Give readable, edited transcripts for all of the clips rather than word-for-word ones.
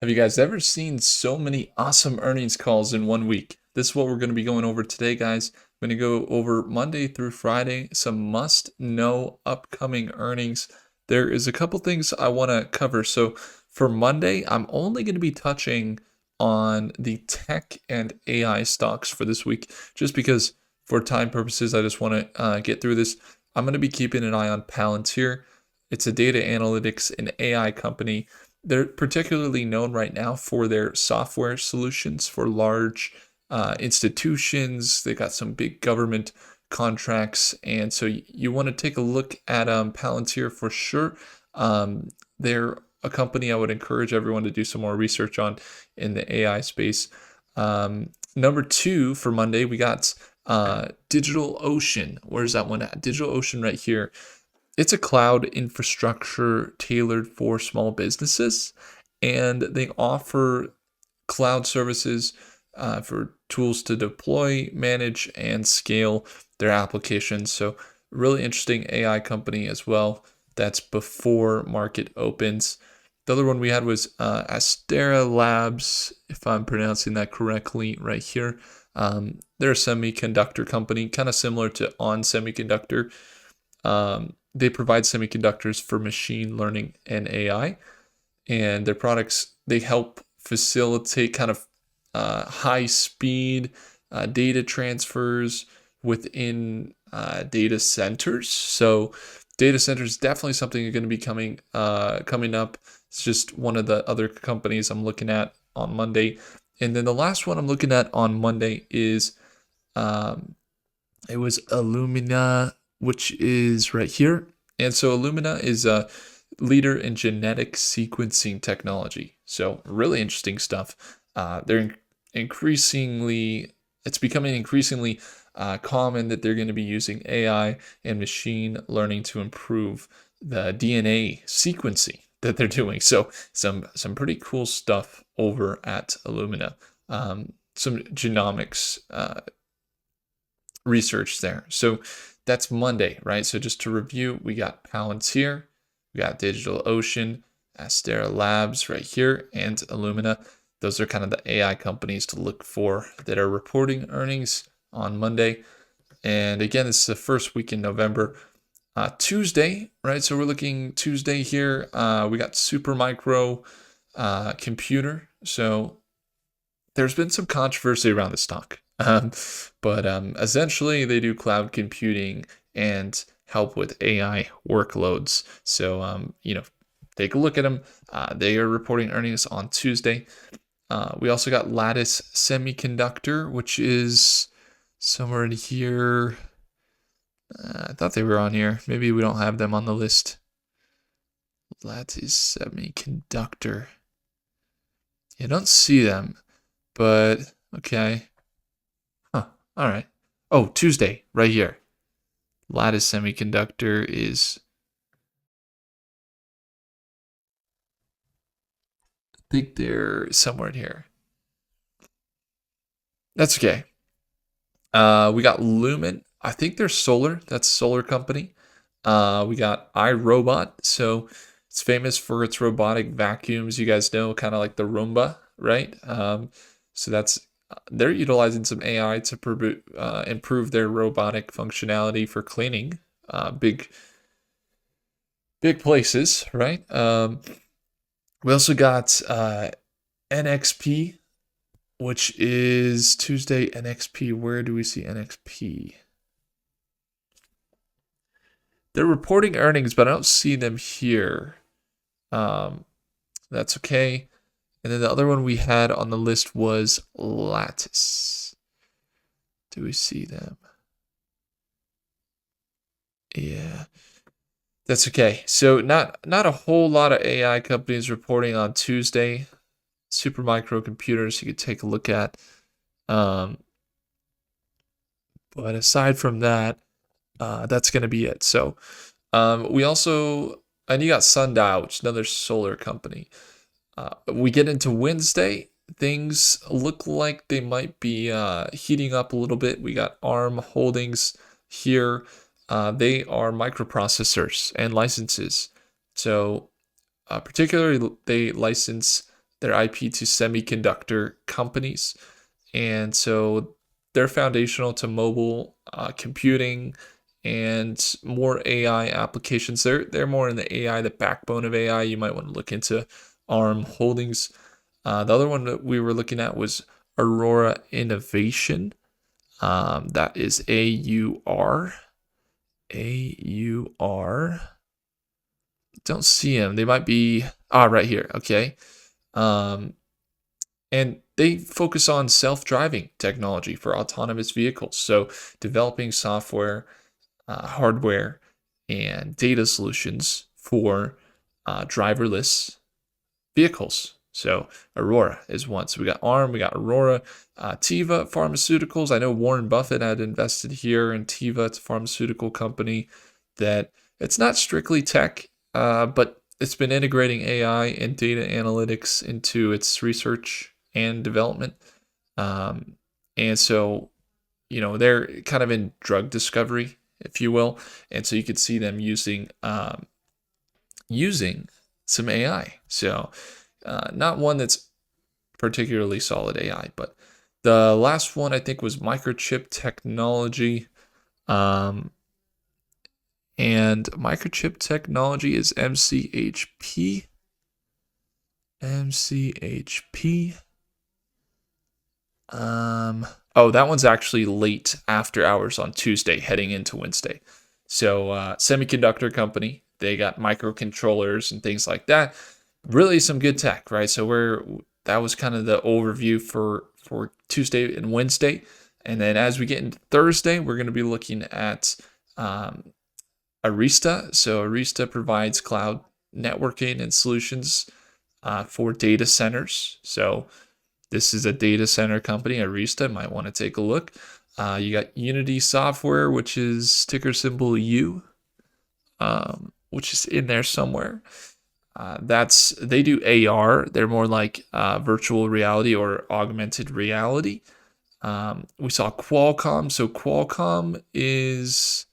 Have you guys ever seen so many awesome earnings calls in one week? This is what we're going to be going over today, guys. I'm going to go over Monday through Friday, some must know upcoming earnings. There is a couple things I want to cover. So for Monday, I'm only going to be touching on the tech and AI stocks for this week, just because for time purposes, I just want to get through this. I'm going to be keeping an eye on Palantir. It's a data analytics and AI company. They're particularly known right now for their software solutions for large institutions. They got some big government contracts, and so you want to take a look at Palantir for sure. They're a company I would encourage everyone to do some more research on in the AI space. Number two for Monday, we got DigitalOcean. Where's that one at? DigitalOcean right here. It's a cloud infrastructure tailored for small businesses, and they offer cloud services for tools to deploy, manage, and scale their applications. So, really interesting AI company as well. That's before market opens. The other one we had was Astera Labs, if I'm pronouncing that correctly, right here. They're a semiconductor company, kind of similar to On Semiconductor. They provide semiconductors for machine learning and AI, and their products, they help facilitate kind of high speed data transfers within data centers. So data centers definitely something that's going to be coming up. It's just one of the other companies I'm looking at on Monday. And then the last one I'm looking at on Monday is it was Illumina, which is right here. And so Illumina is a leader in genetic sequencing technology. So really interesting stuff. They're increasingly, it's becoming increasingly common that they're going to be using AI and machine learning to improve the DNA sequencing that they're doing. So some pretty cool stuff over at Illumina. Some genomics research there. So that's Monday, right? So just to review, we got Palantir, we got DigitalOcean, Astera Labs right here, and Illumina. Those are kind of the AI companies to look for that are reporting earnings on Monday. And again, this is the first week in November. Tuesday, right? So we're looking Tuesday here. We got Supermicro Computer. So there's been some controversy around the stock. But essentially, they do cloud computing and help with AI workloads. So, take a look at them. They are reporting earnings on Tuesday. We also got Lattice Semiconductor, which is somewhere in here. I thought they were on here. Maybe we don't have them on the list. Lattice Semiconductor. You don't see them, but okay. Huh. All right. Oh, Tuesday, right here. Lattice Semiconductor is, I think they're somewhere in here. That's okay. We got Lumen. I think they're solar. That's a solar company. We got iRobot. So it's famous for its robotic vacuums. You guys know, kind of like the Roomba, right? So they're utilizing some AI to improve their robotic functionality for cleaning big places, right? We also got NXP, which is Tuesday. NXP. Where do we see NXP? They're reporting earnings, but I don't see them here. That's okay. And then the other one we had on the list was Lattice. Do we see them? Yeah. That's okay. So not a whole lot of AI companies reporting on Tuesday. Supermicro computers you could take a look at. But aside from that, that's going to be it. So we also, and you got Sundial, which is another solar company. We get into Wednesday. Things look like they might be heating up a little bit. We got ARM Holdings here. They are microprocessors and licenses. So particularly, they license their IP to semiconductor companies. And so they're foundational to mobile computing and more AI applications. They're more in the AI, the backbone of AI. You might want to look into ARM Holdings. The other one that we were looking at was Aurora Innovation. That is AUR. AUR. Don't see them. They might be right here. Okay. And they focus on self-driving technology for autonomous vehicles. So developing software, hardware, and data solutions for driverless vehicles. So Aurora is one. So we got ARM, we got Aurora, Teva Pharmaceuticals. I know Warren Buffett had invested here in Teva. It's a pharmaceutical company that it's not strictly tech, but it's been integrating AI and data analytics into its research and development. And so, they're kind of in drug discovery, if you will. And so you could see them using some AI. So not one that's particularly solid AI, but the last one I think was microchip technology. And microchip technology is MCHP. MCHP. That one's actually late after hours on Tuesday, heading into Wednesday. So semiconductor company, they got microcontrollers and things like that. Really some good tech, right? So that was kind of the overview for Tuesday and Wednesday. And then as we get into Thursday, we're going to be looking at Arista. So Arista provides cloud networking and solutions for data centers. So this is a data center company, Arista. Might want to take a look. You got Unity Software, which is ticker symbol U, which is in there somewhere. They do AR. They're more like virtual reality or augmented reality. We saw Qualcomm. So Qualcomm is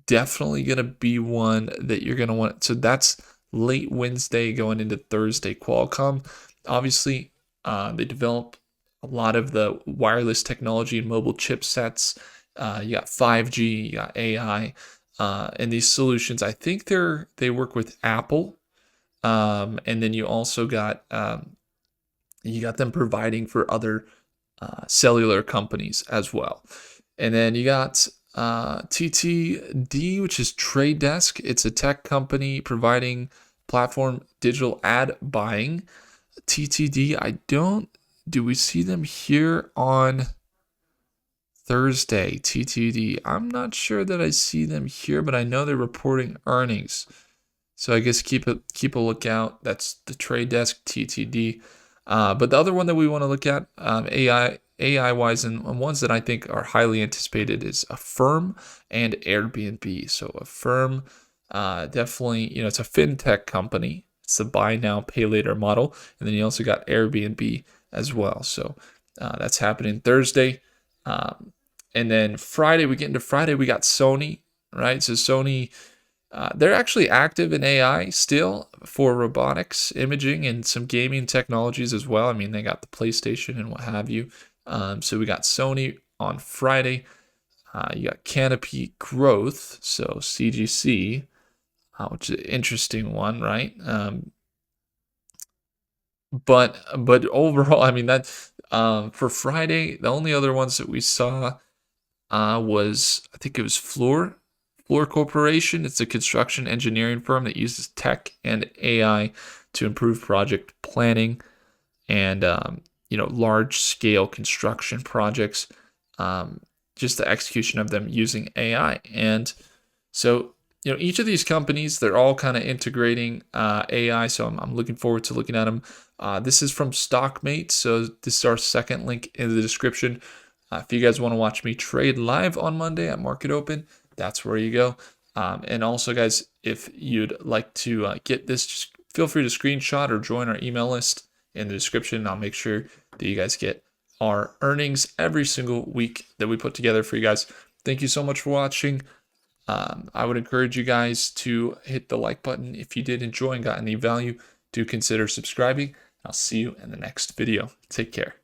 definitely going to be one that you're going to want. So that's late Wednesday going into Thursday. Qualcomm, obviously, they develop a lot of the wireless technology and mobile chipsets. You got 5G, you got AI, and these solutions. I think they work with Apple, and then you also got them providing for other cellular companies as well. And then you got TTD, which is Trade Desk. It's a tech company providing platform digital ad buying. TTD, do we see them here on Thursday? TTD, I'm not sure that I see them here, but I know they're reporting earnings. So I guess keep a lookout. That's the Trade Desk, TTD. But the other one that we want to look at, AI wise, and ones that I think are highly anticipated is Affirm and Airbnb. So Affirm, definitely, it's a fintech company. It's the buy now, pay later model. And then you also got Airbnb as well. So that's happening Thursday. And then Friday, we got Sony, right? So Sony, they're actually active in AI still for robotics, imaging, and some gaming technologies as well. I mean, they got the PlayStation and what have you. So we got Sony on Friday. You got Canopy Growth, so CGC, which is an interesting one, right? But overall, I mean, that for Friday, the only other ones that we saw was, I think it was Fluor Corporation. It's a construction engineering firm that uses tech and AI to improve project planning and large scale construction projects. Just the execution of them using AI. And so each of these companies, they're all kind of integrating AI. So I'm looking forward to looking at them. This is from Stockmate. So this is our second link in the description. If you guys want to watch me trade live on Monday at Market Open, that's where you go. And also, guys, if you'd like to get this, just feel free to screenshot or join our email list in the description. I'll make sure that you guys get our earnings every single week that we put together for you guys. Thank you so much for watching. I would encourage you guys to hit the like button if you did enjoy and got any value. Do consider subscribing. I'll see you in the next video. Take care.